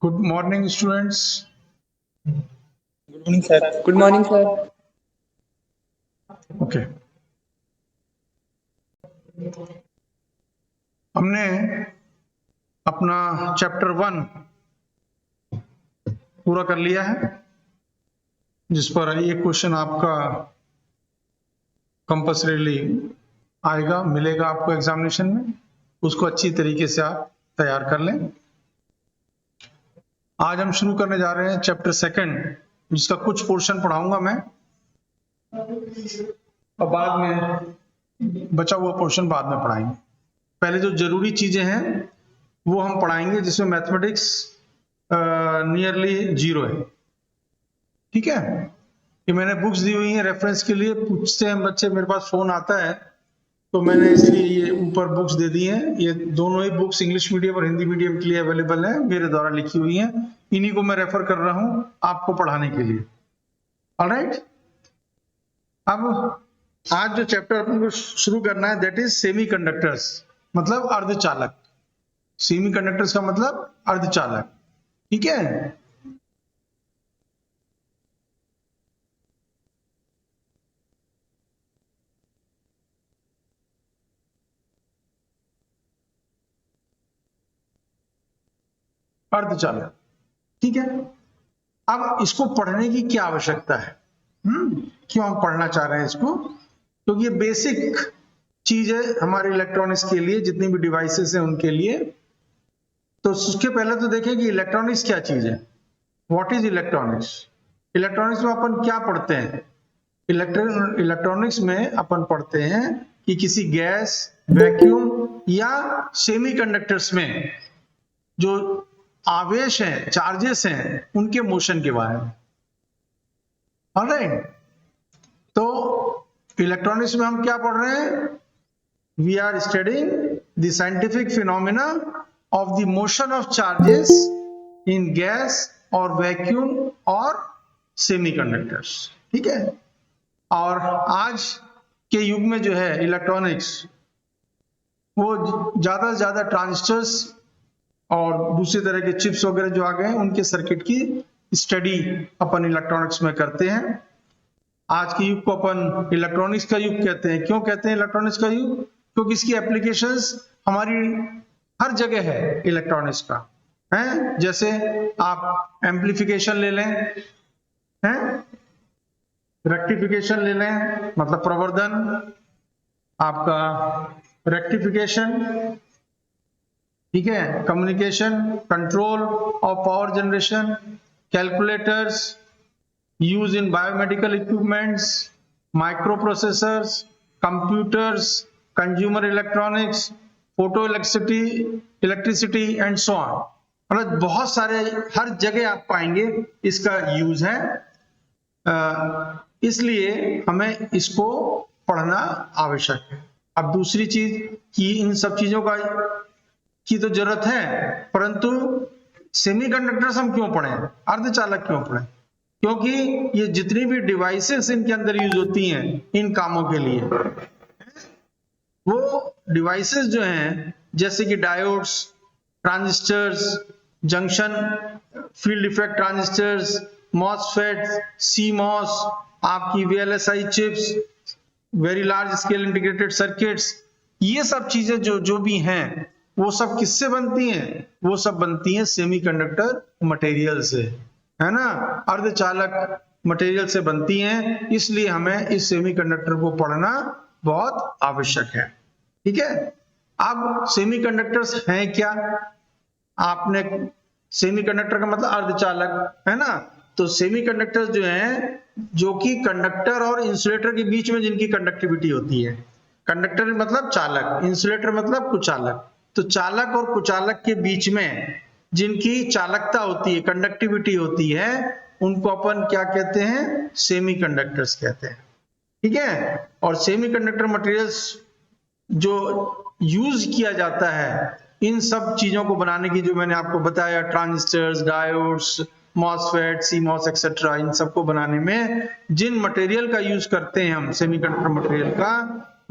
Good morning, students. Good morning, sir. Good morning, sir. Okay. हमने अपना chapter 1 पूरा कर लिया है, जिस पर एक क्वेश्चन आपका कंपल्सरीली आएगा, मिलेगा आपको एग्जामिनेशन में। उसको अच्छी तरीके से आप तैयार कर लें। आज हम शुरू करने जा रहे हैं चैप्टर 2, जिसका कुछ पोर्शन पढ़ाऊंगा मैं और बाद में बचा हुआ पोर्शन बाद में पढ़ाएंगे। पहले जो जरूरी चीजें हैं वो हम पढ़ाएंगे, जिसमें मैथमेटिक्स नियरली 0 है। ठीक है, ये मैंने बुक्स दी हुई हैं रेफरेंस के लिए। पूछते हैं बच्चे, मेरे पास फोन आता है तो मैंने इसलिए ये ऊपर बुक्स दे दी हैं। ये दोनों ही बुक्स इंग्लिश मीडियम और हिंदी मीडियम के लिए अवेलेबल है, मेरे द्वारा लिखी हुई हैं। इन्हीं को मैं रेफर कर रहा हूं आपको पढ़ाने के लिए। ऑलराइट, अब आज जो चैप्टर अपन को शुरू करना है दैट इज सेमीकंडक्टर्स, मतलब अर्धचालक। सेमीकंडक्टर्स का मतलब अर्धचालक। ठीक है, अर्धचालक। ठीक है, अब इसको पढ़ने की क्या आवश्यकता है? क्यों हम पढ़ना चाह रहे हैं इसको? क्योंकि ये बेसिक चीज है हमारे इलेक्ट्रॉनिक्स के लिए, जितनी भी डिवाइसेस हैं उनके लिए। तो उसके पहले तो देखें कि इलेक्ट्रॉनिक्स क्या चीज है। What is electronics? इलेक्ट्रॉनिक्स में अपन क्या पढ़ते हैं? इलेक्ट्रॉनिक्स में अपन पढ़ते हैं कि किसी गैस, वैक्यूम या सेमीकंडक्टर्स में जो आवेश हैं, चार्जेस हैं, उनके मोशन के बारे में। ऑलराइट, तो इलेक्ट्रॉनिक्स में हम क्या पढ़ रहे हैं? We are studying the scientific phenomena of the motion of charges in gas और वैक्यूम और सेमीकंडक्टर्स। ठीक है, और आज के युग में जो है इलेक्ट्रॉनिक्स, वो ज्यादा से ज्यादा ट्रांजिस्टर्स और दूसरी तरह के चिप्स वगैरह जो आ गए हैं, उनके सर्किट की स्टडी अपन इलेक्ट्रॉनिक्स में करते हैं। आज के युग को अपन इलेक्ट्रॉनिक्स का युग कहते हैं। क्यों कहते हैं इलेक्ट्रॉनिक्स का युग? क्योंकि इसकी एप्लीकेशंस हमारी हर जगह है इलेक्ट्रॉनिक्स का। है, जैसे आप एम्पलीफिकेशन ले लें, हैं, रेक्टिफिकेशन ले लें, मतलब प्रवर्धन, आपका रेक्टिफिकेशन, ठीक है, communication, control of power generation, calculators, use in biomedical equipments, microprocessors, computers, consumer electronics, photo electricity and so on. मतलब बहुत सारे, हर जगह आप पाएंगे इसका यूज है। इसलिए हमें इसको पढ़ना आवश्यक है। अब दूसरी चीज कि इन सब चीजों की तो जरूरत है, परंतु सेमीकंडक्टर्स हम क्यों पढ़ें, अर्धचालक क्यों पढ़ें? क्योंकि ये जितनी भी डिवाइसेस इनके अंदर यूज होती हैं इन कामों के लिए, वो डिवाइसेस जो हैं जैसे कि diodes, transistors, junction field effect transistors, MOSFETs, CMOS, आपकी VLSI chips, very large scale integrated circuits, ये सब चीजें जो भी हैं वो सब किससे बनती हैं? वो सब बनती हैं सेमीकंडक्टर मटेरियल से, है ना, अर्धचालक मटेरियल से बनती हैं। इसलिए हमें इस सेमीकंडक्टर को पढ़ना बहुत आवश्यक है। ठीक है, अब सेमीकंडक्टर्स हैं क्या? आपने सेमीकंडक्टर का मतलब अर्धचालक, है ना। तो सेमीकंडक्टर्स जो हैं, जो कि कंडक्टर और इंसुलेटर के बीच में जिनकी कंडक्टिविटी होती है। कंडक्टर मतलब चालक, इंसुलेटर मतलब कुचालक। तो चालक और कुचालक के बीच में जिनकी चालकता होती है, कंडक्टिविटी होती है, उनको अपन क्या कहते हैं? सेमीकंडक्टर्स कहते हैं। ठीक है, और सेमीकंडक्टर मटेरियल्स जो यूज किया जाता है इन सब चीजों को बनाने की, जो मैंने आपको बताया, transistors, diodes, MOSFET, CMOS etcetera, इन सबको बनाने में जिन मटेरियल का यूज करते हैं हम, सेमीकंडक्टर मटेरियल का,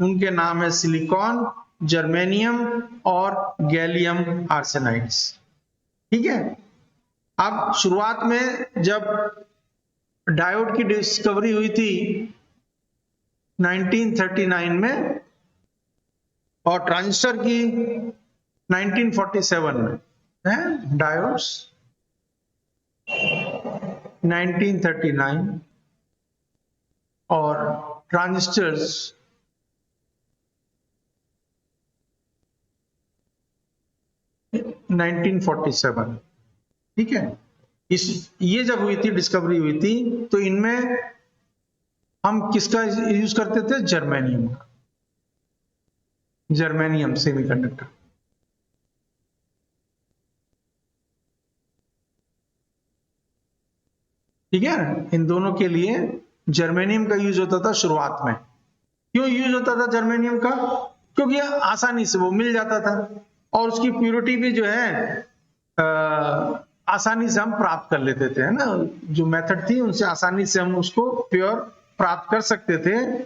उनके नाम है सिलिकॉन, जर्मेनियम और गैलियम आर्सेनाइड्स। ठीक है, अब शुरुआत में जब डायोड की डिस्कवरी हुई थी 1939 में और ट्रांजिस्टर की 1947 में, है डायोड्स 1939 और ट्रांजिस्टर्स 1947। ठीक है, ये जब हुई थी, डिस्कवरी हुई थी, तो इनमें हम किसका यूज करते थे? जर्मेनियम का, जर्मेनियम सेमीकंडक्टर। ठीक है, इन दोनों के लिए जर्मेनियम का यूज होता था शुरुआत में। क्यों यूज होता था जर्मेनियम का? क्योंकि आसानी से वो मिल जाता था और उसकी प्योरिटी भी जो है आसानी से हम प्राप्त कर लेते थे, है ना। जो मेथड थी उनसे आसानी से हम उसको प्योर प्राप्त कर सकते थे,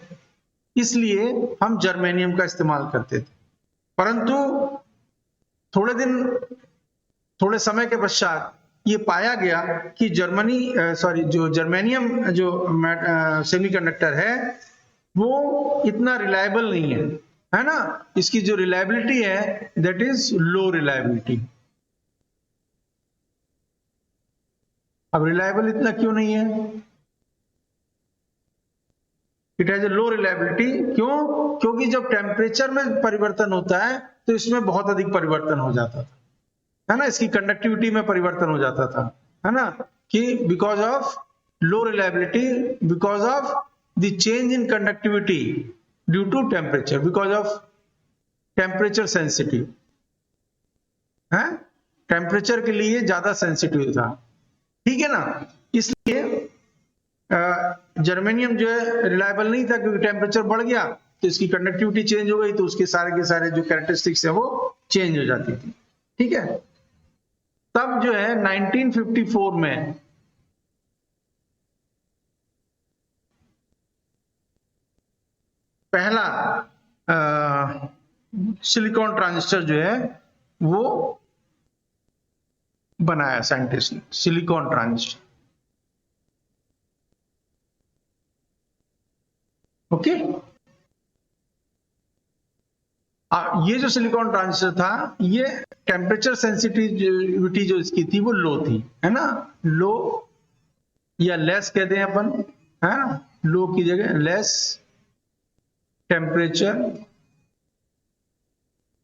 इसलिए हम जर्मेनियम का इस्तेमाल करते थे। परंतु थोड़े समय के पश्चात ये पाया गया कि जो जर्मेनियम जो सेमीकंडक्टर है वो इतना रिलायबल नहीं है ना। इसकी जो रिलायबिलिटी है दैट इज लो रिलायबिलिटी। अब रिलायबल इतना क्यों नहीं है? It has a low reliability. क्यों? क्योंकि जब टेम्परेचर में परिवर्तन होता है तो इसमें बहुत अधिक परिवर्तन हो जाता था, है ना। इसकी कंडक्टिविटी में परिवर्तन हो जाता था, है ना, कि because of low reliability, because of the change in conductivity due to temperature, because of temperature sensitive, है, टेम्परेचर के लिए ज्यादा सेंसिटिव था। ठीक है ना, इसलिए जर्मेनियम जो है रिलायबल नहीं था, क्योंकि टेम्परेचर बढ़ गया तो इसकी कंडक्टिविटी चेंज हो गई, तो उसके सारे के सारे जो कैरेक्टरिस्टिक्स है वो चेंज हो जाती थी। ठीक है, तब जो है 1954 में पहला सिलिकॉन ट्रांजिस्टर जो है वो बनाया साइंटिस्ट ने, सिलिकॉन ट्रांजिस्टर। ओके, ये जो सिलिकॉन ट्रांजिस्टर था ये टेम्परेचर सेंसिटिविटी जो इसकी थी वो लो थी, है ना, लो या लेस कहते हैं अपन, है ना, लो की जगह लेस टेम्परेचर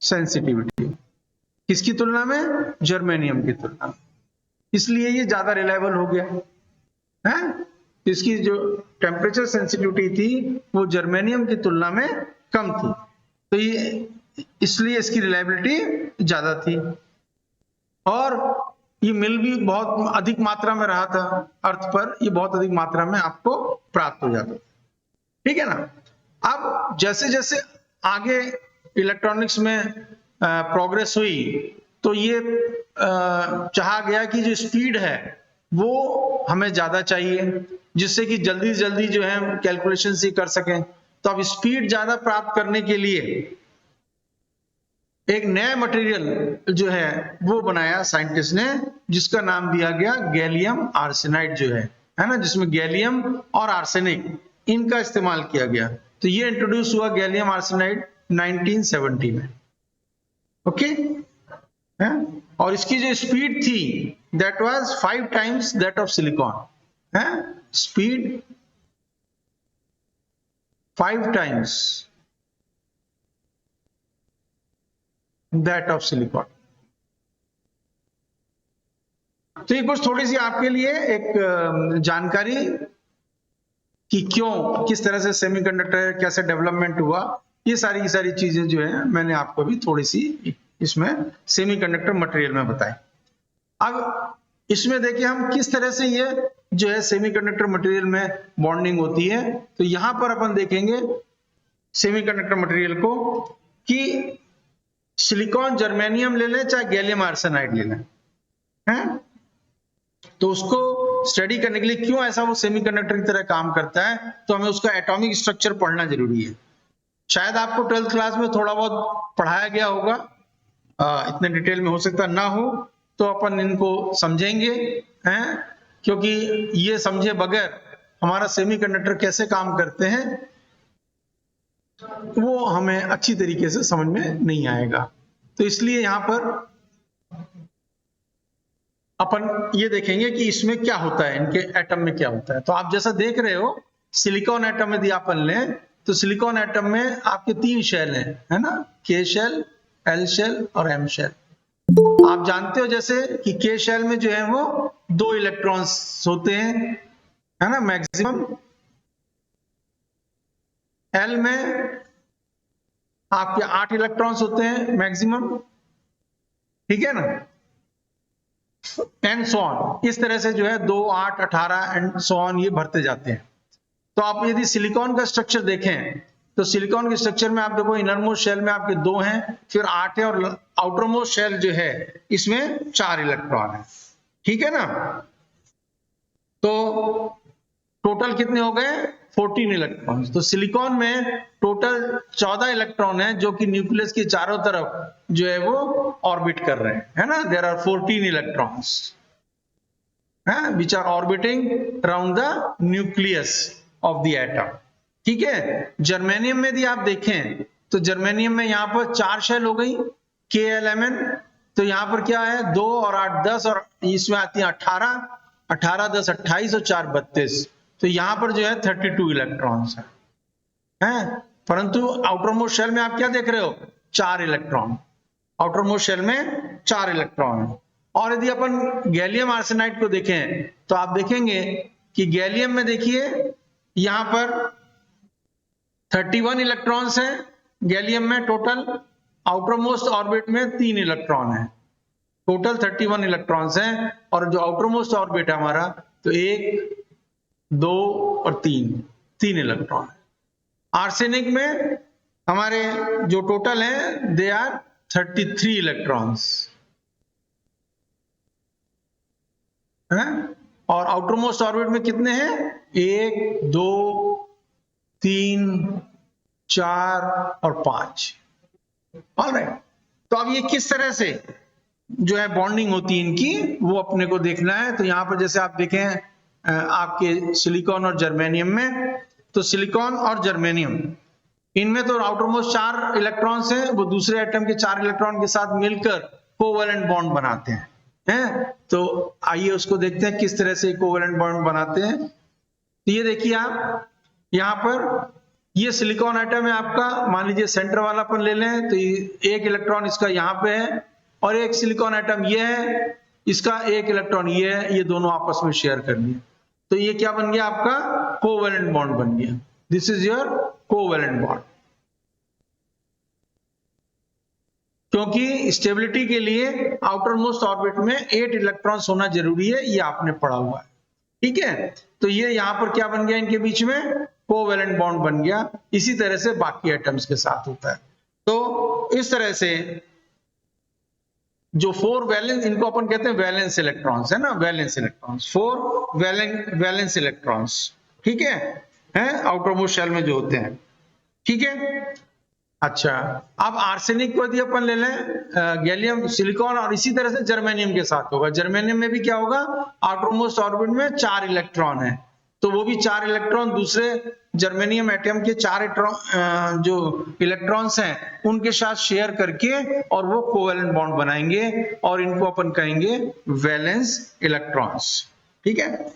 सेंसिटिविटी। किसकी तुलना में? जर्मेनियम की तुलना में। इसलिए ये ज्यादा रिलायबल हो गया है। इसकी जो टेम्परेचर सेंसिटिविटी थी वो जर्मेनियम की तुलना में कम थी, तो ये इसलिए इसकी रिलायबिलिटी ज्यादा थी और ये मिल भी बहुत अधिक मात्रा में रहा था अर्थ पर, ये बहुत अधिक मात्रा में आपको प्राप्त हो जाता था। ठीक है ना। अब जैसे जैसे आगे इलेक्ट्रॉनिक्स में प्रोग्रेस हुई तो ये चाहा गया कि जो स्पीड है वो हमें ज्यादा चाहिए, जिससे कि जल्दी जल्दी जो है कैलकुलेशन ही कर सकें। तो अब स्पीड ज्यादा प्राप्त करने के लिए एक नया मटेरियल जो है वो बनाया साइंटिस्ट ने, जिसका नाम दिया गया गैलियम आर्सेनाइड जो है ना, जिसमें गैलियम और आर्सेनिक इनका इस्तेमाल किया गया। तो ये इंट्रोड्यूस हुआ गैलियम आर्सेनाइड 1970 में। ओके, है? और इसकी जो स्पीड थी that was 5 times that of silicon, है, speed 5 times that of silicon. तो ये कुछ थोड़ी सी आपके लिए एक जानकारी कि क्यों, किस तरह से सेमीकंडक्टर कैसे डेवलपमेंट हुआ, ये सारी की सारी चीजें जो है मैंने आपको भी थोड़ी सी इसमें सेमीकंडक्टर मटेरियल में बताई। अब इसमें देखिए हम किस तरह से ये जो है सेमीकंडक्टर मटेरियल में बॉन्डिंग होती है। तो यहां पर अपन देखेंगे सेमीकंडक्टर मटेरियल को कि सिलिकॉन जर्मेनियम ले लें चाहे गैलियम आर्सेनाइड ले लें, हैं, तो उसको स्टडी करने के लिए क्यों ऐसा वो सेमीकंडक्टर की तरह काम करता है, तो हमें उसका एटॉमिक स्ट्रक्चर पढ़ना जरूरी है। शायद आपको 12th क्लास में थोड़ा बहुत पढ़ाया गया होगा, इतने डिटेल में हो सकता ना हो, तो अपन इनको समझेंगे, हैं, क्योंकि ये समझे बगैर हमारा सेमीकंडक्टर कैसे काम करते हैं वो हमें अच्छी तरीके से समझ में नहीं आएगा। तो इसलिए यहां पर अपन ये देखेंगे कि इसमें क्या होता है, इनके एटम में क्या होता है। तो आप जैसा देख रहे हो सिलिकॉन एटम यदि अपन लें तो सिलिकॉन एटम में आपके 3 शेल हैं, है ना, के शेल, एल शेल और एम शेल। आप जानते हो जैसे कि के शेल में जो है वो 2 इलेक्ट्रॉन्स होते हैं, है ना, मैक्सिमम। एल में आपके 8 इलेक्ट्रॉन्स होते हैं मैक्सिमम, ठीक है ना, एंड सो ऑन। इस तरह से जो है 2, 8, 18 एंड सो ऑन ये भरते जाते हैं। तो आप यदि सिलिकॉन का स्ट्रक्चर देखें तो सिलिकॉन के स्ट्रक्चर में आप देखो इनरमोस्ट शेल में आपके 2 हैं, फिर 8 है, और आउटरमोस्ट शेल जो है इसमें 4 इलेक्ट्रॉन है, ठीक है ना। तो टोटल कितने हो गए, 14 इलेक्ट्रॉन। तो सिलिकॉन में टोटल 14 इलेक्ट्रॉन है जो कि न्यूक्लियस के चारों तरफ जो है वो ऑर्बिट कर रहे हैं, है ना। There are 14 electrons which are orbiting around the nucleus of the atom, ठीक है। जर्मेनियम में यदि आप देखें तो जर्मेनियम में यहां पर 4 शेल हो गई, KLMN। तो यहां पर क्या है, 2 और 8 10, और इसमें आती है 18, 18 10 28 और 4 32। तो यहां पर जो है 32 इलेक्ट्रॉन्स हैं, परंतु आउटर मोस्ट शेल में आप क्या देख रहे हो, 4 इलेक्ट्रॉन। आउटर मोस्ट शेल में 4 इलेक्ट्रॉन है। और यदि अपन गैलियम आर्सेनाइड को देखें तो आप देखेंगे कि गैलियम में देखिए यहां पर 31 इलेक्ट्रॉन्स हैं गैलियम में टोटल। आउटर मोस्ट ऑर्बिट में 3 इलेक्ट्रॉन है, टोटल 31 इलेक्ट्रॉन्स हैं। और जो आउटर मोस्ट ऑर्बिट है हमारा, तो 1 2 और 3 इलेक्ट्रॉन है। आर्सेनिक में हमारे जो टोटल है दे आर 33 इलेक्ट्रॉन्स हैं। और आउटर मोस्ट ऑर्बिट में कितने हैं, 1 2 3 4 और 5। ऑलराइट, तो अब ये किस तरह से जो है बॉन्डिंग होती है इनकी वो अपने को देखना है। तो यहां पर जैसे आप देखें आपके सिलिकॉन और जर्मेनियम में, तो सिलिकॉन और जर्मेनियम इनमें तो आउटर मोस्ट 4 इलेक्ट्रॉन्स हैं, वो दूसरे एटम के 4 इलेक्ट्रॉन के साथ मिलकर कोवैलेंट बॉन्ड बनाते हैं। तो आइए उसको देखते हैं किस तरह से कोवैलेंट बॉन्ड बनाते हैं। तो ये देखिए आप यहां पर ये सिलिकॉन एटम है आपका, मान लीजिए सेंटर वाला अपन ले लें तो एक इलेक्ट्रॉन इसका यहां पे है, और एक सिलिकॉन एटम ये है, इसका एक इलेक्ट्रॉन ये है, ये दोनों आपस में शेयर कर लिए। तो ये क्या बन गया आपका, कोवैलेंट बॉन्ड बन गया। This is your covalent bond. क्योंकि स्टेबिलिटी के लिए आउटर मोस्ट ऑर्बिट में 8 इलेक्ट्रॉन्स होना जरूरी है, ये आपने पढ़ा हुआ है, ठीक है। तो ये यहां पर क्या बन गया, इनके बीच में कोवैलेंट बॉन्ड बन गया। इसी तरह से बाकी एटम्स के साथ होता है। तो इस तरह से जो 4 वैलेंस, इनको अपन कहते हैं वैलेंस इलेक्ट्रॉन्स, है ना, वैलेंस इलेक्ट्रॉन्स, 4 वैलेंस इलेक्ट्रॉन्स, ठीक है आउटर मोस्ट शेल में जो होते हैं, ठीक है। अच्छा, अब आर्सेनिक को यदि अपन ले लें गैलियम, सिलिकॉन, और इसी तरह से जर्मेनियम के साथ होगा। जर्मेनियम में भी क्या होगा, आउटर मोस्ट ऑर्बिट में 4 इलेक्ट्रॉन है, तो वो भी 4 इलेक्ट्रॉन दूसरे जर्मेनियम एटम के 4 जो इलेक्ट्रॉन्स हैं उनके साथ शेयर करके और वो कोवैलेंट बॉन्ड बनाएंगे, और इनको अपन कहेंगे वैलेंस इलेक्ट्रॉन्स, ठीक है।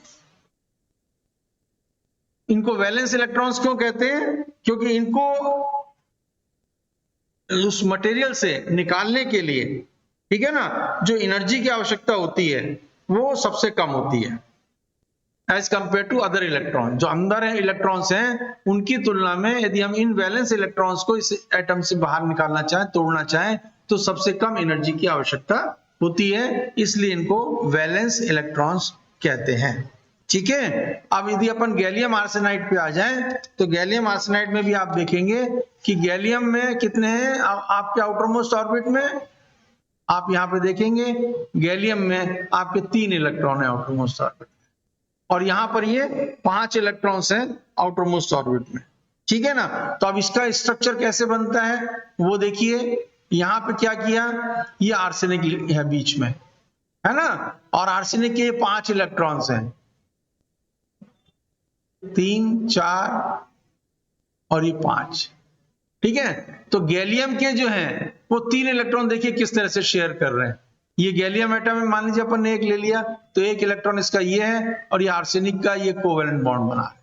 इनको वैलेंस इलेक्ट्रॉन्स क्यों कहते हैं, क्योंकि इनको उस मटेरियल से निकालने के लिए, ठीक है ना, जो एनर्जी की आवश्यकता होती है वो सबसे कम होती है as compare to other electron. जो अंदर इलेक्ट्रॉन्स हैं उनकी तुलना में यदि हम इन वैलेंस इलेक्ट्रॉन्स को इस एटम से बाहर निकालना चाहें, तोड़ना चाहें, तो सबसे कम एनर्जी की आवश्यकता होती है, इसलिए इनको वैलेंस इलेक्ट्रॉन्स कहते हैं, ठीक है। अब यदि अपन गैलियम आर्सेनाइड पे आ जाएं तो गैलियम आर्सेनाइड में भी आप देखेंगे कि गैलियम में कितने हैं आपके आउटर मोस्ट ऑर्बिट में, आप यहां पे देखेंगे गैलियम में आपके 3 इलेक्ट्रॉन है आउटर मोस्ट ऑर्बिट, और यहां पर ये 5 इलेक्ट्रॉन्स हैं आउटर मोस्ट ऑर्बिट में, ठीक है ना। तो अब इसका स्ट्रक्चर कैसे बनता है वो देखिए। यहां पे क्या किया, ये आर्सेनिक है बीच में, है ना। और आर्सेनिक के 5 इलेक्ट्रॉन्स हैं, 3, 4 और ये 5। ठीक है, तो गैलियम के जो हैं वो 3 इलेक्ट्रॉन देखिए किस तरह से शेयर कर रहे हैं। ये गैलियम एटम है, मान लीजिए अपन ने एक ले लिया, तो एक इलेक्ट्रॉन इसका ये है और ये आर्सेनिक का ये कोवेलेंट बॉन्ड बना है।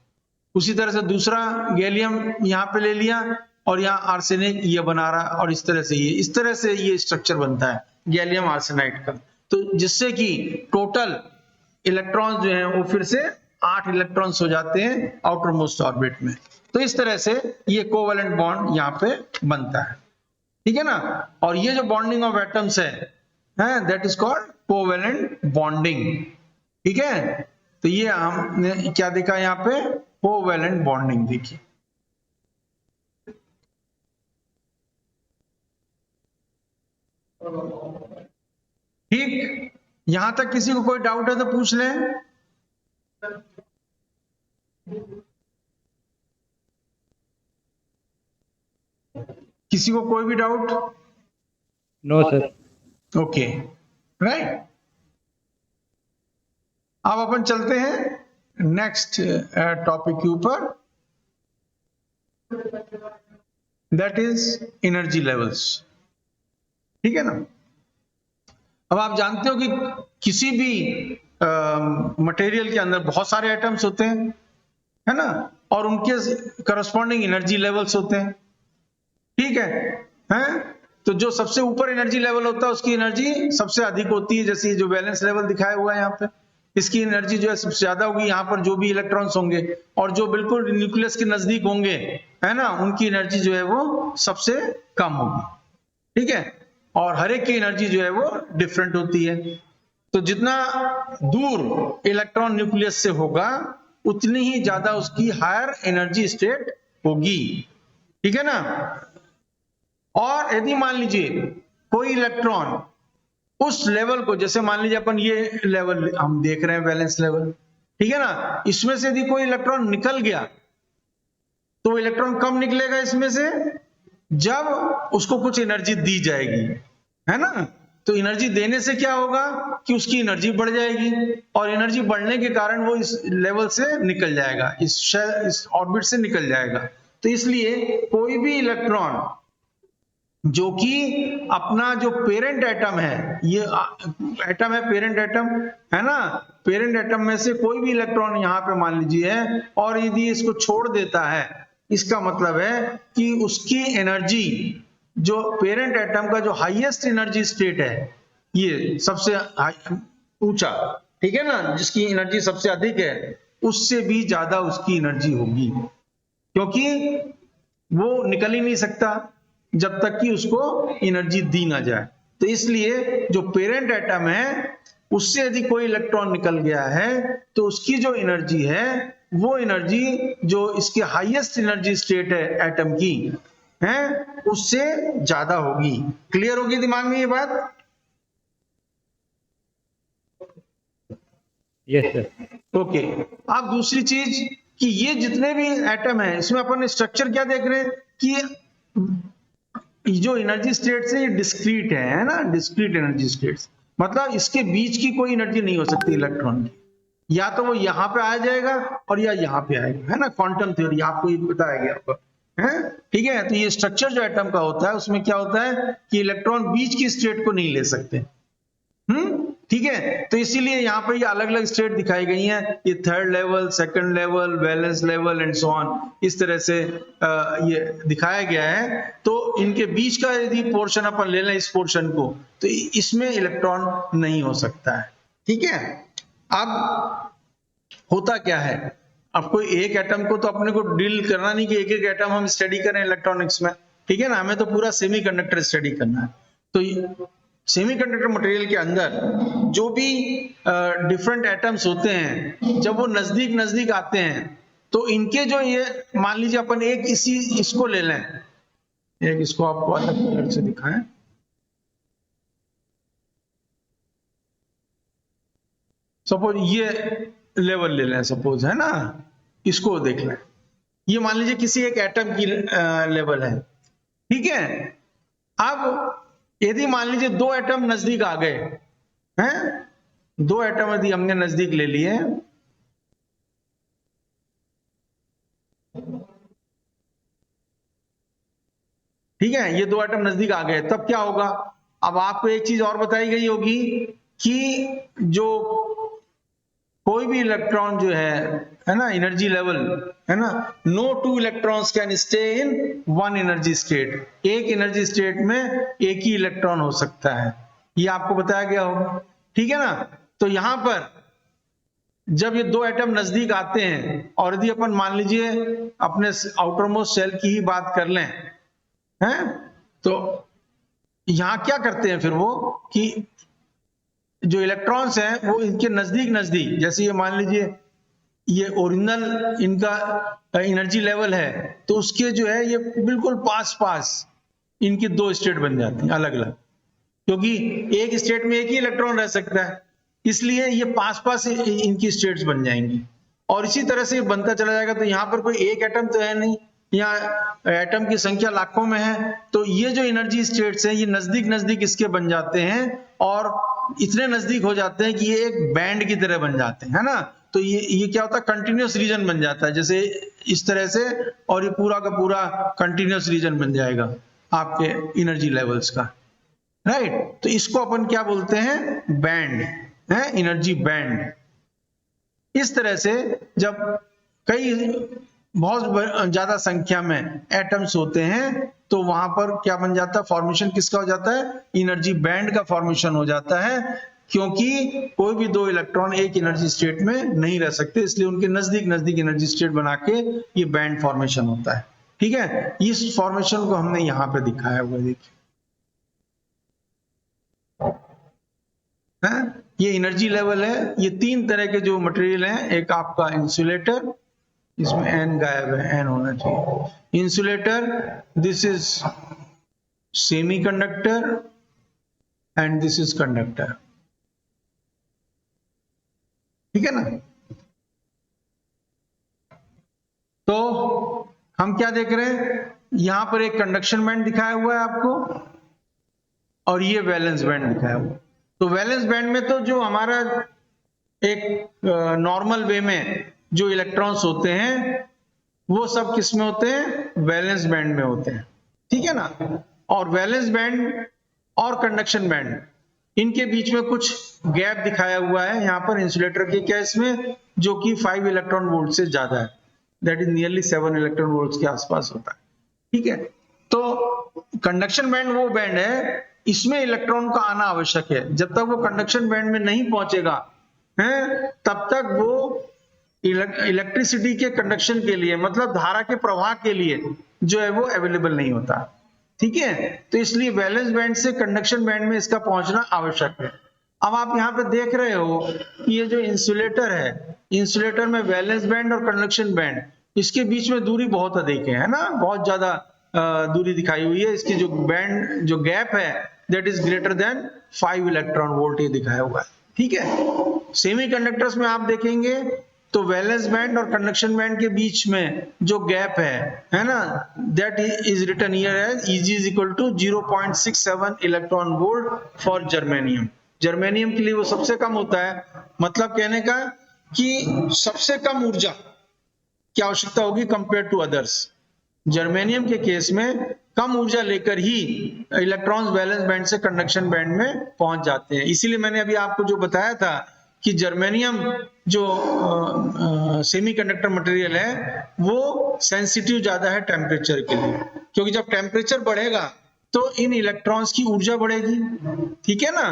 उसी तरह से दूसरा गैलियम यहाँ पे ले लिया और यहाँ आर्सेनिक ये बना रहा है, और इस तरह से ये स्ट्रक्चर बनता है गैलियम आर्सेनाइड का। तो जिससे कि टोटल इलेक्ट्रॉन जो हैं वो फिर से 8 इलेक्ट्रॉन्स हो जाते हैं आउटर मोस्ट ऑर्बिट में। तो इस तरह से ये कोवेलेंट बॉन्ड यहाँ पे बनता है। ठीक है ना। और ये जो बॉन्डिंग ऑफ एटम्स है that is called covalent bonding. ठीक है, तो ये हमने क्या देखा यहाँ पे, कोवेलेंट बॉन्डिंग देखिए। ठीक, यहां तक किसी को कोई डाउट है तो पूछ लें। किसी को कोई भी doubt? No sir. Okay, right. अब अपन चलते हैं नेक्स्ट टॉपिक के ऊपर, दैट इज एनर्जी लेवल्स। ठीक है ना। अब आप जानते हो कि किसी भी मटेरियल के अंदर बहुत सारे एटम्स होते हैं, है ना, और उनके करस्पॉन्डिंग एनर्जी लेवल्स होते हैं। ठीक है, तो जो सबसे ऊपर एनर्जी लेवल होता है उसकी एनर्जी सबसे अधिक होती है, जैसे जो बैलेंस लेवल दिखाया हुआ है यहाँ पे, इसकी एनर्जी जो है सबसे ज्यादा होगी यहाँ पर जो भी इलेक्ट्रॉन्स होंगे, और जो बिल्कुल न्यूक्लियस के नजदीक होंगे, है ना, उनकी एनर्जी जो है वो सबसे कम होगी। ठीक है, और हर एक की एनर्जी जो है वो डिफरेंट होती है। तो जितना दूर इलेक्ट्रॉन न्यूक्लियस से होगा उतनी ही ज्यादा उसकी हायर एनर्जी स्टेट होगी। ठीक है ना। और यदि मान लीजिए कोई इलेक्ट्रॉन उस लेवल को, जैसे मान लीजिए अपन ये लेवल हम देख रहे हैं वैलेंस लेवल, ठीक है ना, इसमें से यदि कोई इलेक्ट्रॉन निकल गया तो इलेक्ट्रॉन कब निकलेगा इसमें से, जब उसको कुछ एनर्जी दी जाएगी, है ना। तो एनर्जी देने से क्या होगा कि उसकी एनर्जी बढ़ जाएगी, और एनर्जी बढ़ने के कारण वो इस लेवल से निकल जाएगा, इस ऑर्बिट से निकल जाएगा। तो इसलिए कोई भी इलेक्ट्रॉन जो कि अपना जो पेरेंट एटम है, ये एटम है, पेरेंट एटम है ना, पेरेंट एटम में से कोई भी इलेक्ट्रॉन यहाँ पे मान लीजिए है, और यदि इसको छोड़ देता है, इसका मतलब है कि उसकी एनर्जी, जो पेरेंट एटम का जो हाईएस्ट एनर्जी स्टेट है, ये सबसे ऊंचा, ठीक है ना, जिसकी एनर्जी सबसे अधिक है, उससे भी ज्यादा उसकी एनर्जी होगी, क्योंकि वो निकल ही नहीं सकता जब तक कि उसको एनर्जी दी ना जाए। तो इसलिए जो पेरेंट एटम है उससे यदि कोई इलेक्ट्रॉन निकल गया है तो उसकी जो एनर्जी है वो एनर्जी जो इसके हाईएस्ट एनर्जी स्टेट है एटम की है उससे ज्यादा होगी। क्लियर होगी दिमाग में ये बात? Yes sir. ओके। अब दूसरी चीज कि ये जितने भी एटम है इसमें अपन स्ट्रक्चर क्या देख रहे हैं कि जो एनर्जी स्टेट्स है ये डिस्क्रीट है ना, डिस्क्रीट एनर्जी स्टेट्स, मतलब इसके बीच की कोई एनर्जी नहीं हो सकती इलेक्ट्रॉन की, या तो वो यहां पे आ जाएगा और या यहां पे आएगा, है ना, क्वांटम थ्योरी आपको ये बताया गया आपको है। ठीक है, तो ये स्ट्रक्चर जो एटम का होता है उसमें क्या होता है कि इलेक्ट्रॉन बीच की स्टेट को नहीं ले सकते। ठीक है, तो इसीलिए यहाँ पे ये अलग अलग स्टेट दिखाई गई हैं, ये third level, second level, valence level and so on, इस तरह से ये दिखाया गया है। तो इनके बीच का यदि पोर्शन अपन ले लें इस पोर्शन को, तो इसमें इलेक्ट्रॉन नहीं हो सकता है। ठीक है, अब होता क्या है, अब कोई एक एटम को तो अपने को डील करना नहीं कि एक एक एटम हम स्टडी करें इलेक्ट्रॉनिक्स में, ठीक है ना, हमें तो पूरा सेमीकंडक्टर स्टडी करना है। तो सेमीकंडक्टर मटेरियल के अंदर जो भी डिफरेंट एटम्स होते हैं जब वो नजदीक नजदीक आते हैं तो इनके जो ये मान लीजिए अपन एक इसको ले लें, एक इसको आपको अलग कलर से दिखाएं, सपोज ये लेवल ले लें, सपोज है ना, इसको देख लें, ये मान लीजिए किसी एक एटम की लेवल है। ठीक है, अब यदि मान लीजिए दो एटम नजदीक आ गए हैं दो एटम यदि हमने नजदीक ले लिए, ठीक है, ये दो एटम नजदीक आ गए, तब क्या होगा? अब आपको एक चीज और बताई गई होगी कि जो कोई भी इलेक्ट्रॉन जो है ना, एनर्जी लेवल है ना, no two electrons can stay in one energy state, एक एनर्जी स्टेट में एक ही इलेक्ट्रॉन हो सकता है, ये आपको बताया गया होगा, ठीक है ना। तो यहां पर जब ये दो एटम नजदीक आते हैं, और यदि अपन मान लीजिए अपने आउटर मोस्ट शेल की ही बात कर लें, हैं, तो यहां क्या करते हैं फिर वो कि जो इलेक्ट्रॉन्स हैं वो इनके नजदीक नजदीक, जैसे ये मान लीजिए ये ओरिजिनल इनका एनर्जी लेवल है, तो उसके जो है ये बिल्कुल पास पास इनकी दो स्टेट बन जाती हैं अलग अलग, क्योंकि एक स्टेट में एक ही इलेक्ट्रॉन रह सकता है, इसलिए ये पास पास इनकी स्टेट्स बन जाएंगी, और इसी तरह से बनता चला जाएगा। तो यहाँ पर कोई एक एटम तो है नहीं, यहाँ एटम की संख्या लाखों में है, तो ये जो एनर्जी स्टेट्स हैं ये नजदीक नजदीक इसके बन जाते हैं, और इतने नजदीक हो जाते हैं कि ये एक बैंड की तरह बन जाते हैं, है ना। तो ये क्या होता है, कंटिन्यूअस रीजन बन जाता है, जैसे इस तरह से, और ये पूरा का पूरा कंटिन्यूअस रीजन बन जाएगा आपके एनर्जी लेवल्स का, राइट। तो इसको अपन क्या बोलते हैं, बैंड है, एनर्जी बैंड। इस तरह से जब कई बहुत ज्यादा संख्या में एटम्स होते हैं, तो वहां पर क्या बन जाता है, फॉर्मेशन किसका हो जाता है, एनर्जी बैंड का फॉर्मेशन हो जाता है, क्योंकि कोई भी दो इलेक्ट्रॉन एक एनर्जी स्टेट में नहीं रह सकते, इसलिए उनके नजदीक नजदीक एनर्जी स्टेट बना के ये बैंड फॉर्मेशन होता है, ठीक है। इस फॉर्मेशन को हमने यहां पे दिखाया हुआ, देखिए, है? ये एनर्जी लेवल है। ये तीन तरह के जो मटेरियल हैं, एक आपका इंसुलेटर, इसमें एन गायब है, एन होना चाहिए, insulator, this is semiconductor and this is conductor, ठीक है ना। तो हम क्या देख रहे हैं, यहां पर एक कंडक्शन बैंड दिखाया हुआ है आपको, और ये वैलेंस बैंड दिखाया हुआ है। तो वैलेंस बैंड में तो जो हमारा एक नॉर्मल वे में जो इलेक्ट्रॉन्स होते हैं वो सब किस में होते हैं, वैलेंस बैंड में होते हैं, ठीक है ना। और वैलेंस बैंड और कंडक्शन बैंड, इनके बीच में कुछ गैप दिखाया हुआ है यहाँ पर इंसुलेटर के केस में, जो कि 5 इलेक्ट्रॉन वोल्ट से ज्यादा है, that is nearly 7 electron volt के आसपास होता है, ठीक है। तो कंडक्शन बैंड वो बैंड है, इसमें इलेक्ट्रॉन का आना आवश्यक है, जब तक वो कंडक्शन बैंड में नहीं पहुंचेगा है, तब तक वो इलेक्ट्रिसिटी के कंडक्शन के लिए, मतलब धारा के प्रवाह के लिए जो है वो अवेलेबल नहीं होता, ठीक है। तो इसलिए वैलेंस बैंड से कंडक्शन बैंड में इसका पहुंचना आवश्यक है। अब आप यहाँ पे देख रहे हो कि ये जो इंसुलेटर है, इंसुलेटर में वैलेंस बैंड और कंडक्शन बैंड, इसके बीच में दूरी बहुत अधिक है ना, बहुत ज्यादा दूरी दिखाई हुई है, इसकी जो बैंड जो गैप है that is greater than 5 electron volt, ये दिखाया हुआ है, ठीक है। सेमीकंडक्टर्स में आप देखेंगे तो वैलेंस बैंड और कंडक्शन बैंड के बीच में जो गैप है ना, that is written here as Eg is equal to 0.67 electron volt for germanium. Germanium के लिए वो सबसे कम होता है, मतलब कहने का कि सबसे कम ऊर्जा की आवश्यकता होगी कंपेयर टू अदर्स। जर्मेनियम के केस में कम ऊर्जा लेकर ही इलेक्ट्रॉन्स वैलेंस बैंड से कंडक्शन बैंड में पहुंच जाते हैं। इसीलिए मैंने अभी आपको जो बताया था कि जर्मेनियम जो सेमीकंडक्टर मटेरियल है वो सेंसिटिव ज्यादा है टेम्परेचर के लिए, क्योंकि जब टेम्परेचर बढ़ेगा तो इन इलेक्ट्रॉन्स की ऊर्जा बढ़ेगी, ठीक है ना।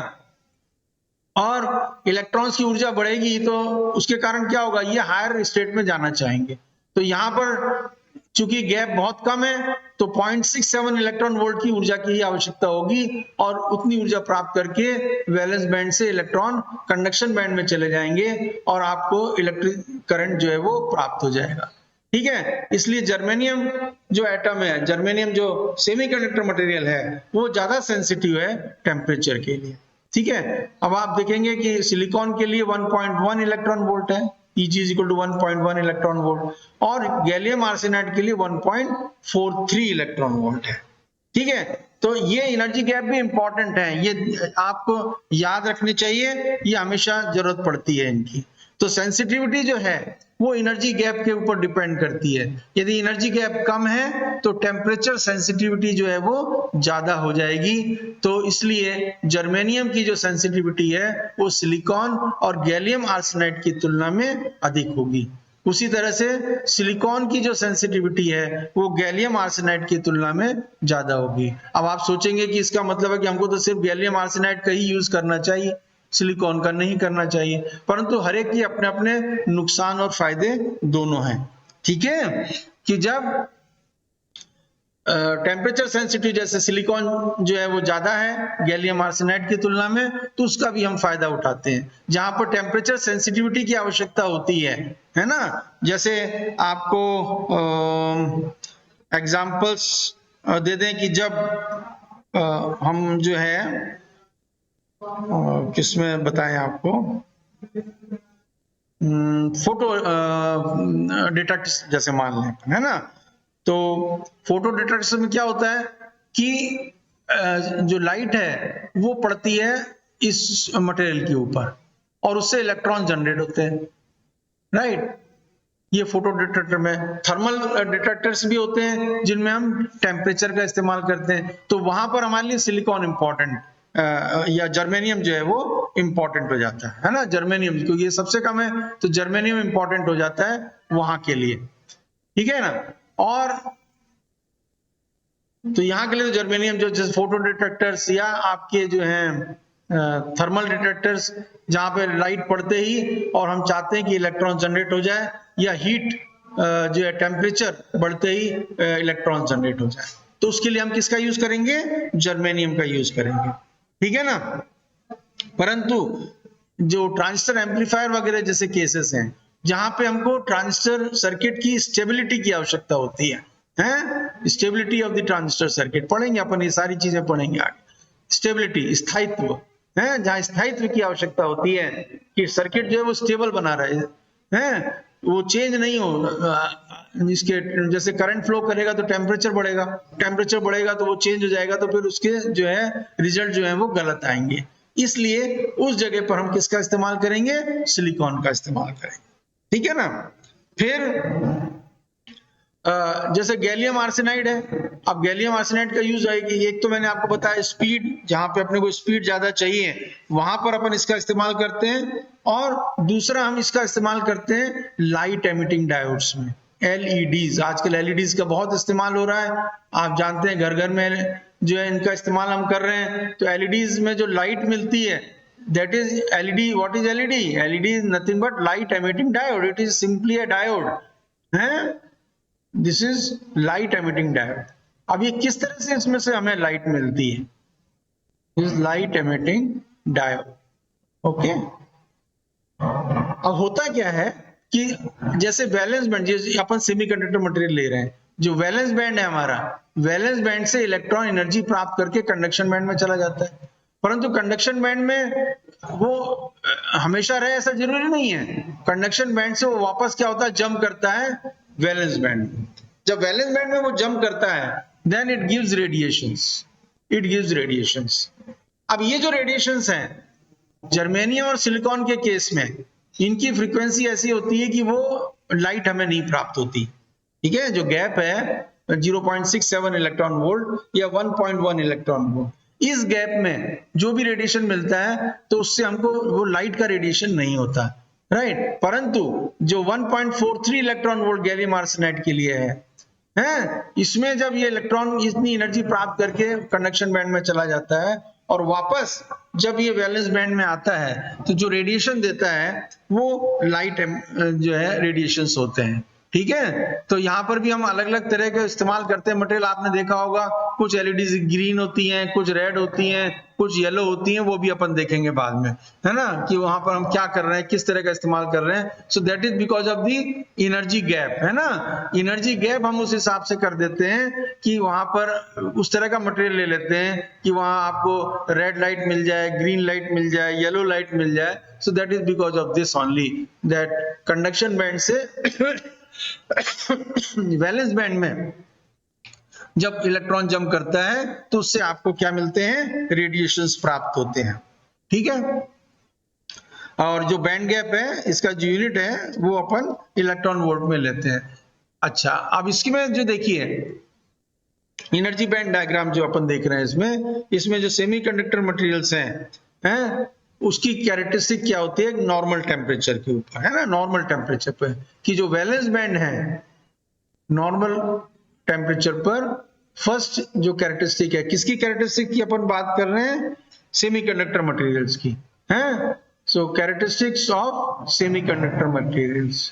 और इलेक्ट्रॉन्स की ऊर्जा बढ़ेगी तो उसके कारण क्या होगा, ये हायर स्टेट में जाना चाहेंगे। तो यहां पर चूंकि गैप बहुत कम है तो 0.67 इलेक्ट्रॉन वोल्ट की ऊर्जा की ही आवश्यकता होगी, और उतनी ऊर्जा प्राप्त करके वैलेंस बैंड से इलेक्ट्रॉन कंडक्शन बैंड में चले जाएंगे और आपको इलेक्ट्रिक करंट जो है वो प्राप्त हो जाएगा, ठीक है। इसलिए जर्मेनियम जो एटम है, जर्मेनियम जो सेमीकंडक्टर मटेरियल है, वो ज्यादा सेंसिटिव है टेम्परेचर के लिए, ठीक है। अब आप देखेंगे कि सिलिकॉन के लिए 1.1 इलेक्ट्रॉन वोल्ट है, Eg is equal to 1.1 electron volt, और गैलियम आर्सेनाइड के लिए 1.43 इलेक्ट्रॉन वोल्ट है, ठीक है। तो ये एनर्जी गैप भी इंपॉर्टेंट है, ये आपको याद रखनी चाहिए, ये हमेशा जरूरत पड़ती है इनकी। तो सेंसिटिविटी जो है वो एनर्जी गैप के ऊपर डिपेंड करती है। यदि एनर्जी गैप कम है तो टेम्परेचर सेंसिटिविटी जो है वो ज्यादा हो जाएगी। तो इसलिए जर्मेनियम की जो सेंसिटिविटी है वो सिलिकॉन और गैलियम आर्सेनाइड की तुलना में अधिक होगी। उसी तरह से सिलिकॉन की जो सेंसिटिविटी है वो गैलियम आर्सेनाइड की तुलना में ज्यादा होगी। अब आप सोचेंगे कि इसका मतलब है कि हमको तो सिर्फ गैलियम आर्सेनाइड का ही यूज करना चाहिए, सिलिकॉन का नहीं करना चाहिए, परंतु हर एक की अपने अपने नुकसान और फायदे दोनों हैं। ठीक है, कि जब टेम्परेचर सेंसिटिव जैसे सिलिकॉन जो है वो ज्यादा है गैलियम आर्सेनाइड की तुलना में, तो उसका भी हम फायदा उठाते हैं। जहां पर टेम्परेचर सेंसिटिविटी की आवश्यकता होती है ना, जैसे आपको एग्जांपल्स दे दें कि जब हम जो है किसमें बताएं आपको, फोटो डिटेक्टर जैसे मान लें, है ना। तो फोटो डिटेक्टर में क्या होता है कि जो लाइट है वो पड़ती है इस मटेरियल के ऊपर और उससे इलेक्ट्रॉन जनरेट होते हैं, राइट। ये फोटो डिटेक्टर में थर्मल डिटेक्टर्स भी होते हैं जिनमें हम टेम्परेचर का इस्तेमाल करते हैं। तो वहां पर हमारे लिए सिलिकॉन इंपॉर्टेंट या जर्मेनियम जो है वो इंपॉर्टेंट हो जाता है ना। जर्मेनियम क्योंकि ये सबसे कम है तो जर्मेनियम इंपॉर्टेंट हो जाता है वहां के लिए, ठीक है ना। और तो यहाँ के लिए तो जर्मेनियम जो जैसे फोटो डिटेक्टर्स या आपके जो हैं थर्मल डिटेक्टर्स जहां पे लाइट पड़ते ही और हम चाहते हैं कि इलेक्ट्रॉन जनरेट हो जाए या हीट जो है टेम्परेचर बढ़ते ही इलेक्ट्रॉन जनरेट हो जाए, तो उसके लिए हम किसका यूज करेंगे, जर्मेनियम का यूज करेंगे, ठीक है ना। परंतु जो ट्रांजिस्टर एम्पलीफायर वगैरह जैसे केसेस हैं जहां पे हमको ट्रांजिस्टर सर्किट की स्टेबिलिटी की आवश्यकता होती है, stability of the transistor circuit पढ़ेंगे अपन, ये सारी चीजें पढ़ेंगे आगे। स्टेबिलिटी स्थायित्व है, जहां स्थायित्व की आवश्यकता होती है कि सर्किट जो है वो स्टेबल बना रहे हैं, वो चेंज नहीं हो। इसके जैसे करंट फ्लो करेगा तो टेम्परेचर बढ़ेगा, टेम्परेचर बढ़ेगा तो वो चेंज हो जाएगा, तो फिर उसके जो है रिजल्ट जो है वो गलत आएंगे। इसलिए उस जगह पर हम किसका इस्तेमाल करेंगे, सिलिकॉन का इस्तेमाल करेंगे, ठीक है ना। फिर जैसे गैलियम आर्सेनाइड है, अब गैलियम आर्सेनाइड का यूज आएगी, एक तो मैंने आपको बताया स्पीड, जहां पे अपने को स्पीड ज्यादा चाहिए वहां पर अपन इसका इस्तेमाल करते हैं, और दूसरा हम इसका इस्तेमाल करते हैं लाइट एमिटिंग डायोड्स में, एलईडीज। आजकल एलईडीज का बहुत इस्तेमाल हो रहा है, आप जानते हैं घर घर में जो है इनका इस्तेमाल हम कर रहे हैं। तो एलईडीज में जो लाइट मिलती है that is LED. What is LED? LED is nothing but light emitting diode. It is simply a diode. This is light emitting diode. अब ये किस तरह से इसमें से हमें लाइट मिलती है, is light emitting diode, okay. अब होता क्या है कि जैसे वैलेंस बैंड, जैसे अपन सेमीकंडक्टर मटेरियल ले रहे हैं, जो वैलेंस बैंड है हमारा, वैलेंस बैंड से इलेक्ट्रॉन एनर्जी प्राप्त करके कंडक्शन बैंड में चला जाता है, परंतु कंडक्शन बैंड में वो हमेशा रहे ऐसा जरूरी नहीं है। कंडक्शन बैंड से वो वापस क्या होता है, जंप करता है वैलेंस बैंड। जब वैलेंस बैंड में वो जंप करता है then it gives radiations, it gives radiations. अब ये जो रेडिएशंस हैं जर्मेनियम और सिलिकॉन के केस में, इनकी फ्रीक्वेंसी ऐसी होती है कि वो लाइट हमें नहीं प्राप्त होती, ठीक है। जो गैप है 0.67 इलेक्ट्रॉन वोल्ट या 1.1 इलेक्ट्रॉन वोल्ट, इस गैप में जो भी रेडिएशन मिलता है तो उससे हमको वो लाइट का रेडिएशन नहीं होता, राइट। परंतु जो 1.43 इलेक्ट्रॉन वोल्ट गैलियम आर्सेनाइड के लिए है, इसमें जब ये इलेक्ट्रॉन इतनी एनर्जी प्राप्त करके कंडक्शन बैंड में चला जाता है और वापस जब ये वैलेंस बैंड में आता है तो जो रेडिएशन देता है वो लाइट जो है रेडिएशंस होते हैं, ठीक है। तो यहाँ पर भी हम अलग अलग तरह के इस्तेमाल करते हैं मटेरियल, आपने देखा होगा कुछ एलईडीज ग्रीन होती हैं, कुछ रेड होती हैं, कुछ येलो होती हैं, वो भी अपन देखेंगे बाद में, है ना, कि वहां पर हम क्या कर रहे हैं, किस तरह का इस्तेमाल कर रहे हैं। So that is because of the energy gap, है ना। एनर्जी गैप हम उस हिसाब से कर देते हैं कि वहां पर उस तरह का मटेरियल ले लेते हैं कि वहां आपको रेड लाइट मिल जाए, ग्रीन लाइट मिल जाए, येलो लाइट मिल जाए। So that is because of this only that conduction band से वैलेंस बैंड में जब इलेक्ट्रॉन जंप करता है तो उससे आपको क्या मिलते हैं, रेडिएशंस प्राप्त होते हैं। ठीक है, और जो बैंड गैप है इसका जो यूनिट है वो अपन इलेक्ट्रॉन वोल्ट में लेते हैं। अच्छा, अब इसकी में जो देखिए एनर्जी बैंड डायग्राम जो अपन देख रहे हैं, इसमें जो सेमीकंडक्टर मटेरियल्स हैं उसकी कैरेक्टरिस्टिक क्या होती है, नॉर्मल टेम्परेचर के ऊपर, है ना, नॉर्मल टेम्परेचर पे, कि जो वैलेंस बैंड है नॉर्मल टेम्परेचर पर फर्स्ट जो कैरेक्टरिस्टिक है, किसकी कैरेक्टरिस्टिक की अपन बात कर रहे हैं, सेमीकंडक्टर मटेरियल्स की, हैं। So characteristics of semiconductor materials.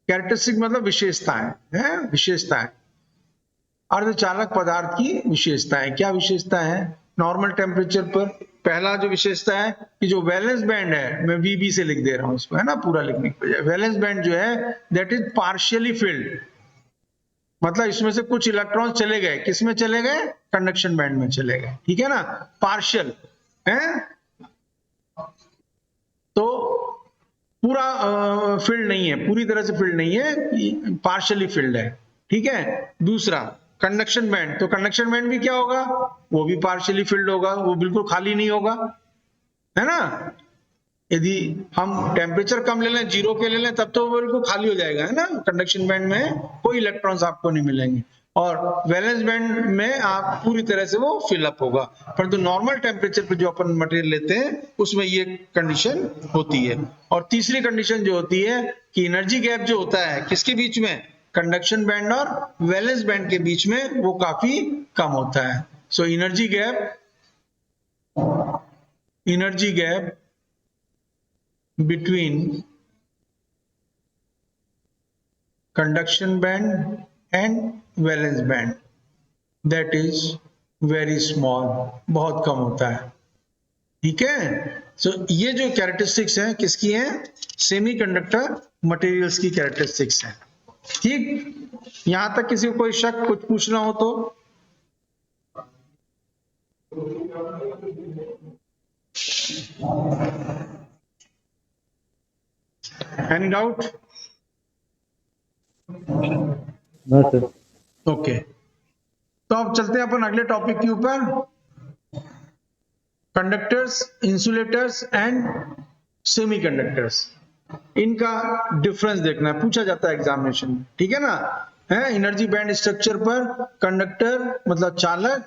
Characteristic मतलब विशेषताएं, हैं, विशेषताएं, अर्धचालक पदार्थ की विशेषताएं। क्या विशेषता है, नॉर्मल टेम्परेचर पर पहला जो विशेषता है कि जो वैलेंस बैंड है, मैं वीबी से लिख दे रहा हूं इसको, है ना, पूरा लिखने के बजाय, वैलेंस बैंड जो है दैट इज पार्शियली फिल्ड, मतलब इसमें से कुछ इलेक्ट्रॉन चले गए, किस में चले गए, कंडक्शन बैंड में चले गए। ठीक है ना, पार्शियल है, तो पूरा फिल्ड नहीं है, पूरी तरह से फिल्ड नहीं है, पार्शियली फिल्ड है। ठीक है, दूसरा कंडक्शन बैंड, तो कंडक्शन बैंड भी क्या होगा, वो भी पार्शियली फिल्ड होगा, वो बिल्कुल खाली नहीं होगा, है ना। यदि हम टेम्परेचर कम ले लें, 0 के ले लें, तब तो वो बिल्कुल खाली हो जाएगा, है ना, कंडक्शन बैंड में कोई इलेक्ट्रॉन्स आपको नहीं मिलेंगे, और वैलेंस बैंड में आप पूरी तरह से वो फिलअप होगा। परंतु नॉर्मल टेम्परेचर पे जो अपन मटेरियल लेते हैं उसमें ये कंडीशन होती है। और तीसरी कंडीशन जो होती है कि एनर्जी गैप जो होता है किसके बीच में, कंडक्शन बैंड और वैलेंस बैंड के बीच में, वो काफी कम होता है। So energy gap between conduction band and valence band, that is very small, बहुत कम होता है। ठीक है, सो ये जो कैरेक्टरिस्टिक्स हैं किसकी हैं, सेमीकंडक्टर मटेरियल्स की कैरेक्टरिस्टिक्स हैं। ठीक, यहां तक किसी को कोई शक, कुछ पूछना हो तो। Any doubt? No sir. Okay, तो अब चलते हैं अपन अगले टॉपिक के ऊपर, कंडक्टर्स, इंसुलेटर्स एंड सेमीकंडक्टर्स। इनका डिफरेंस देखना है, पूछा जाता है एग्जामिनेशन में। ठीक है ना, है एनर्जी बैंड स्ट्रक्चर पर कंडक्टर मतलब चालक,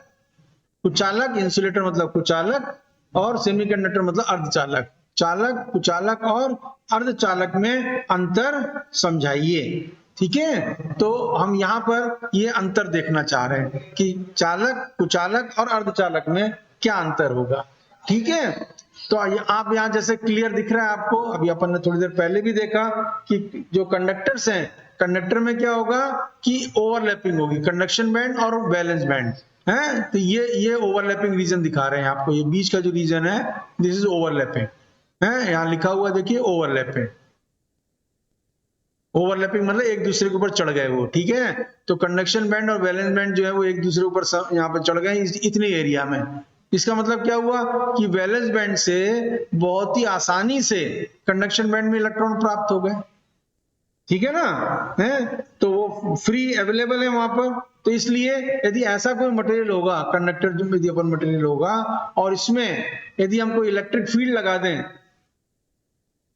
कुचालक, इंसुलेटर मतलब कुचालक, और सेमीकंडक्टर मतलब अर्धचालक। चालक, कुचालक और अर्धचालक में अंतर समझाइए। ठीक है, तो हम यहां पर ये अंतर देखना चाह रहे हैं कि चालक, कुचालक और अर्धचालक में क्या अंतर होगा। ठीक है, तो आप यहां जैसे क्लियर दिख रहा है आपको, अभी अपन ने थोड़ी देर पहले भी देखा कि जो कंडक्टर्स हैं, कंडक्टर में क्या होगा कि ओवरलैपिंग होगी, कंडक्शन बैंड और वैलेंस बैंड है, तो ये ओवरलैपिंग रीजन दिखा रहे हैं आपको, ये बीच का जो रीजन है दिस इज ओवरलैपिंग, है यहां लिखा हुआ देखिए ओवरलैपिंग। ओवरलैपिंग मतलब एक दूसरे के ऊपर चढ़ गए वो। ठीक है, तो कंडक्शन बैंड और वैलेंस बैंड जो है वो एक दूसरे के ऊपर यहाँ पर चढ़ गए इतने एरिया में। इसका मतलब क्या हुआ कि वैलेंस बैंड से बहुत ही आसानी से कंडक्शन बैंड में इलेक्ट्रॉन प्राप्त हो गए। ठीक है ना, है तो वो फ्री अवेलेबल है वहां पर। तो इसलिए यदि ऐसा कोई मटेरियल होगा, कंडक्टर जो यदि अपन मटेरियल होगा, और इसमें यदि हम कोई इलेक्ट्रिक फील्ड लगा दें,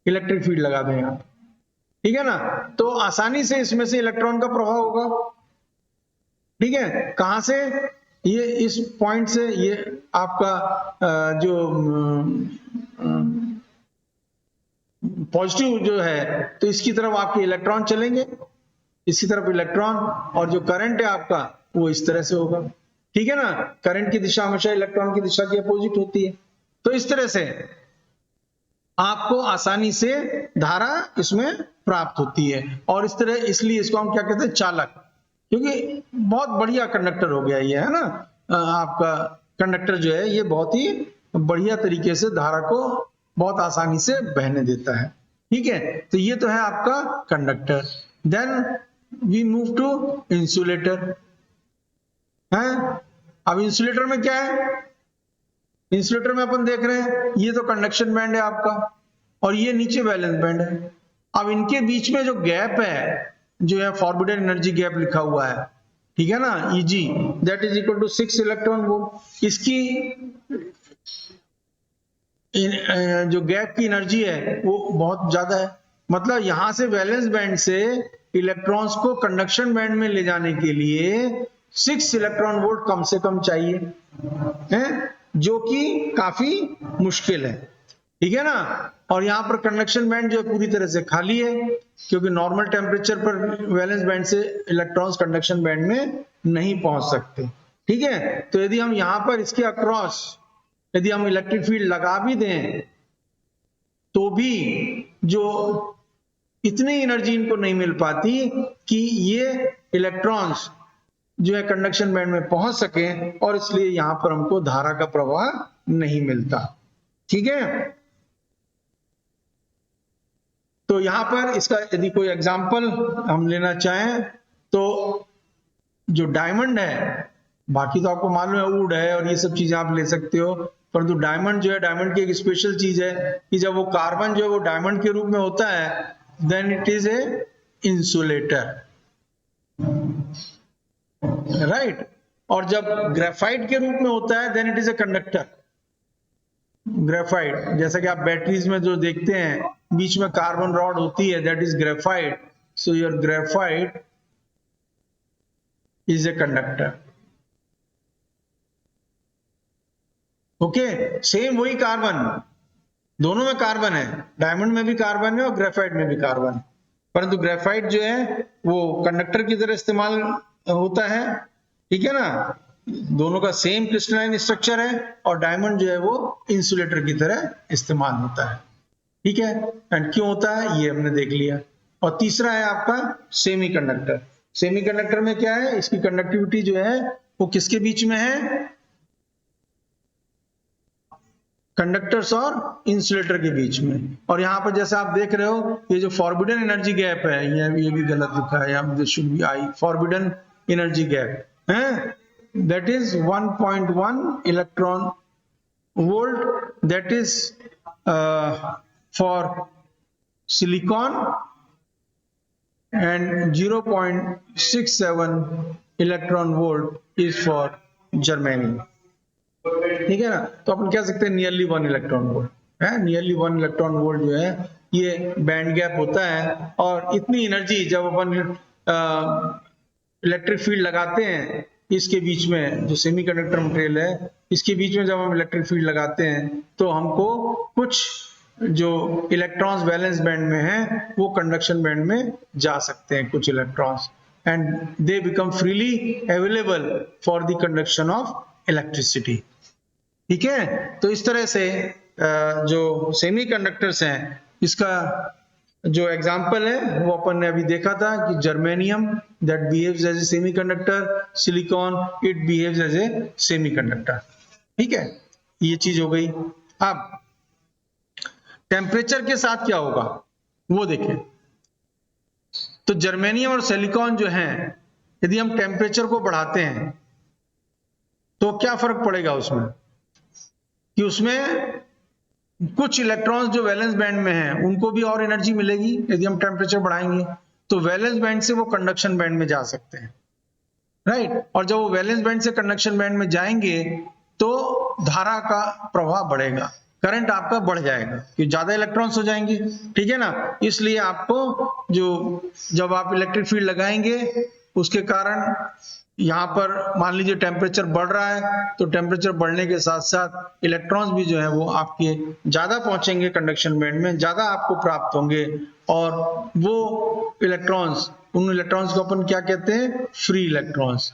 इलेक्ट्रिक फील्ड लगा दें आप, ठीक है ना, तो आसानी से इसमें से इलेक्ट्रॉन का प्रवाह होगा। ठीक है, कहां से, ये इस पॉइंट से, ये आपका जो पॉजिटिव जो है, तो इसकी तरफ आपके इलेक्ट्रॉन चलेंगे, इसकी तरफ इलेक्ट्रॉन, और जो करंट है आपका वो इस तरह से होगा। ठीक है ना, करंट की दिशा हमेशा इलेक्ट्रॉन की दिशा की अपोजिट होती है। तो इस तरह से आपको आसानी से धारा इसमें प्राप्त होती है, और इस तरह, इसलिए इसको हम क्या कहते हैं, चालक, क्योंकि बहुत बढ़िया कंडक्टर हो गया ये, है ना, आपका कंडक्टर जो है ये बहुत ही बढ़िया तरीके से धारा को बहुत आसानी से बहने देता है। ठीक है, तो ये तो है आपका conductor. Then we move to insulator. है, अब इंसुलेटर में क्या है, इंसुलेटर में अपन देख रहे हैं ये तो कंडक्शन बैंड है आपका और ये नीचे वैलेंस बैंड है। अब इनके बीच में जो गैप है, जो है फॉरबिडन एनर्जी गैप लिखा हुआ है, ठीक है ना, Eg that is equal to 6 electron volt. इसकी जो गैप की एनर्जी है वो बहुत ज्यादा है, मतलब यहां से वैलेंस बैंड से इलेक्ट्रॉन्स को कंडक्शन बैंड में ले जाने के लिए 6 इलेक्ट्रॉन वोल्ट कम से कम चाहिए है, जो कि काफी मुश्किल है, ठीक है ना। और यहाँ पर कंडक्शन बैंड जो पूरी तरह से खाली है, क्योंकि नॉर्मल टेम्परेचर पर वैलेंस बैंड से इलेक्ट्रॉन्स कंडक्शन बैंड में नहीं पहुंच सकते, ठीक है। तो यदि हम यहाँ पर इसके अक्रॉस यदि हम इलेक्ट्रिक फील्ड लगा भी दें तो भी जो इतनी एनर्जी इनको नहीं मिल पाती कि ये इलेक्ट्रॉन्स जो है कंडक्शन बैंड में पहुंच सके, और इसलिए यहां पर हमको धारा का प्रवाह नहीं मिलता, ठीक है। तो यहां पर इसका यदि कोई एग्जांपल हम लेना चाहें तो जो डायमंड है, बाकी तो आपको मालूम है वुड है और ये सब चीजें आप ले सकते हो, परंतु डायमंड जो है, डायमंड की एक स्पेशल चीज है कि जब वो कार्बन जो है वो डायमंड के रूप में होता है then it is a insulator, right. और जब ग्रेफाइट के रूप में होता है then it is a conductor. Graphite जैसा कि आप बैटरीज में जो देखते हैं बीच में कार्बन रॉड होती है, that is graphite. So your graphite is a conductor, okay. Same वही कार्बन, दोनों में कार्बन है, डायमंड में भी कार्बन है और ग्रेफाइट में भी कार्बन है, परंतु ग्रेफाइट जो है वो कंडक्टर की तरह इस्तेमाल होता है, ठीक है ना। दोनों का सेम क्रिस्टलाइन स्ट्रक्चर है और डायमंड जो है वो इंसुलेटर की तरह इस्तेमाल होता है, ठीक है। एंड क्यों होता है ये हमने देख लिया। और तीसरा है आपका सेमीकंडक्टर। सेमीकंडक्टर में क्या है, इसकी कंडक्टिविटी जो है वो किसके बीच में है, कंडक्टर्स और इंसुलेटर के बीच में। और यहां पर जैसे आप देख रहे हो ये जो फॉरबिडन एनर्जी गैप है, ये भी गलत लिखा है, यहाँ this should be I, forbidden energy gap है, that is 1.1 electron volt, that is for silicon and 0.67 electron volt is for germanium, ठीक है ना। तो अपन कह सकते हैं नियरली 1 इलेक्ट्रॉन वोल्ट है, नियरली 1 इलेक्ट्रॉन वोल्ट जो है ये बैंड गैप होता है। और इतनी एनर्जी जब अपन इलेक्ट्रिक फील्ड लगाते हैं इसके बीच में, जो सेमीकंडक्टर मटेरियल है इसके बीच में जब हम इलेक्ट्रिक फील्ड लगाते हैं तो हमको कुछ जो इलेक्ट्रॉन्स वैलेंस बैंड में हैं वो कंडक्शन बैंड में जा सकते हैं, कुछ electrons, and they become freely available for the conduction of electricity, ठीक है। तो इस तरह से जो सेमीकंडक्टर्स हैं इसका जो एग्जांपल है वो अपन ने अभी देखा था कि germanium that behaves as a semiconductor, silicon it behaves as a semiconductor, ठीक है, ये चीज हो गई। अब टेम्परेचर के साथ क्या होगा वो देखें। तो जर्मेनियम और सिलिकॉन जो हैं यदि हम टेम्परेचर को बढ़ाते हैं तो क्या फर्क पड़ेगा उसमें, कि उसमें कुछ इलेक्ट्रॉन्स जो वैलेंस बैंड में हैं उनको भी और एनर्जी मिलेगी यदि हम टेम्परेचर बढ़ाएंगे, तो वैलेंस बैंड से वो कंडक्शन बैंड में जा सकते हैं, राइट। और जब वो वैलेंस बैंड से कंडक्शन बैंड में जाएंगे तो धारा का प्रवाह बढ़ेगा, करंट आपका बढ़ जाएगा क्योंकि ज्यादा इलेक्ट्रॉन्स हो जाएंगे, ठीक है ना। इसलिए आपको जो जब आप इलेक्ट्रिक फील्ड लगाएंगे उसके कारण यहाँ पर मान लीजिए टेम्परेचर बढ़ रहा है तो टेम्परेचर बढ़ने के साथ साथ इलेक्ट्रॉन्स भी जो है वो आपके ज्यादा पहुंचेंगे कंडक्शन बैंड में, ज्यादा आपको प्राप्त होंगे, और वो इलेक्ट्रॉन्स, उन इलेक्ट्रॉन्स को अपन क्या कहते हैं, free electrons,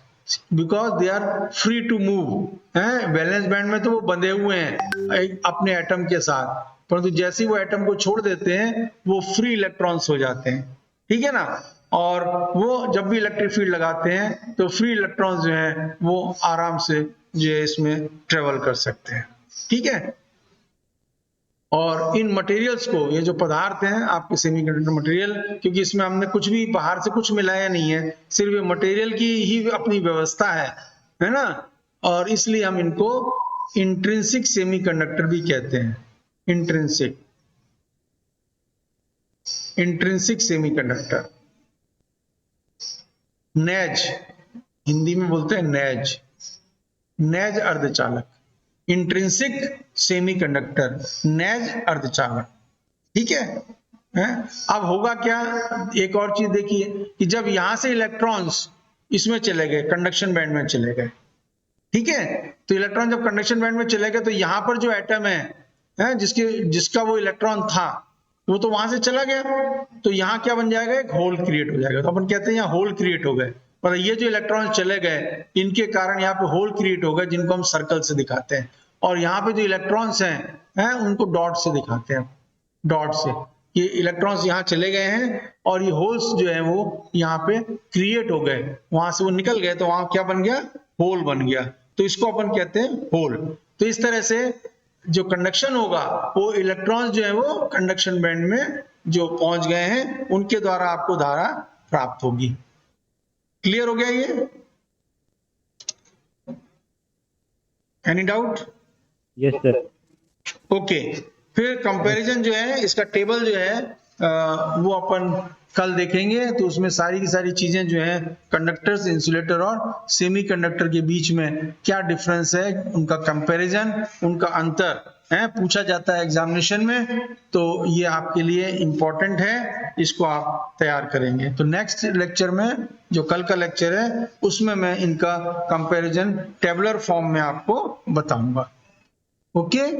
because they are free to move है। वैलेंस बैंड में तो वो बंधे हुए हैं अपने एटम के साथ, परंतु जैसे ही वो एटम को छोड़ देते हैं वो फ्री इलेक्ट्रॉन्स हो जाते हैं, ठीक है ना। और वो जब भी इलेक्ट्रिक फील्ड लगाते हैं तो फ्री इलेक्ट्रॉन्स जो हैं वो आराम से जो है इसमें ट्रेवल कर सकते हैं, ठीक है। और इन मटेरियल्स को, ये जो पदार्थ हैं आपके सेमीकंडक्टर मटेरियल, क्योंकि इसमें हमने कुछ भी बाहर से कुछ मिलाया नहीं है, सिर्फ ये मटेरियल की ही अपनी व्यवस्था है ना। और इसलिए हम इनको इंट्रिंसिक सेमीकंडक्टर भी कहते हैं। Intrinsic semiconductor. नेज, हिंदी में बोलते हैं नेज, नेज अर्धचालक। इंट्रिंसिक सेमीकंडक्टर, नेज अर्धचालक। ठीक है? अब होगा क्या, एक और चीज देखिए कि जब यहां से इलेक्ट्रॉन्स इसमें चले गए, कंडक्शन बैंड में चले गए, ठीक है, तो इलेक्ट्रॉन जब कंडक्शन बैंड में चले गए तो यहां पर जो एटम है जिसका वो इलेक्ट्रॉन था वो तो वहां से चला गया, तो यहां क्या बन जाएगा, एक होल क्रिएट हो जाएगा। तो अपन कहते हैं यहाँ होल क्रिएट हो गए, पर ये जो इलेक्ट्रॉन चले गए इनके कारण यहाँ पे होल क्रिएट हो गए, जिनको हम सर्कल से दिखाते हैं। और यहाँ पे जो इलेक्ट्रॉन्स हैं उनको डॉट से दिखाते हैं, डॉट से। ये इलेक्ट्रॉन्स यहाँ चले गए हैं और ये होल्स जो है वो यहाँ पे क्रिएट हो गए, वहां से वो निकल गए, तो वहां क्या बन गया, होल बन गया। तो इसको अपन कहते हैं होल। तो इस तरह से जो कंडक्शन होगा वो इलेक्ट्रॉन्स जो है वो कंडक्शन बैंड में जो पहुंच गए हैं उनके द्वारा आपको धारा प्राप्त होगी। क्लियर हो गया ये? Any doubt? Yes sir. Okay, फिर कंपैरिजन जो है, इसका टेबल जो है वो अपन कल देखेंगे। तो उसमें सारी की सारी चीजें जो है, कंडक्टर्स, इंसुलेटर और सेमीकंडक्टर के बीच में क्या डिफरेंस है, उनका कंपैरिजन, उनका अंतर है, पूछा जाता है एग्जामिनेशन में। तो ये आपके लिए इंपॉर्टेंट है, इसको आप तैयार करेंगे। तो नेक्स्ट लेक्चर में, जो कल का लेक्चर है, उसमें मैं इनका कंपैरिजन टेबुलर फॉर्म में आपको बताऊंगा। ओके।